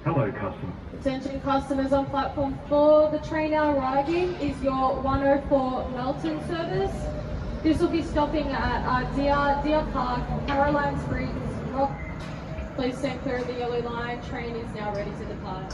Hello, customer. Attention customers on platform 4, the train now arriving is your 104 Melton service. This will be stopping at Deer Park, Caroline Springs, Rock. Please stand clear of the yellow line. Train is now ready to depart.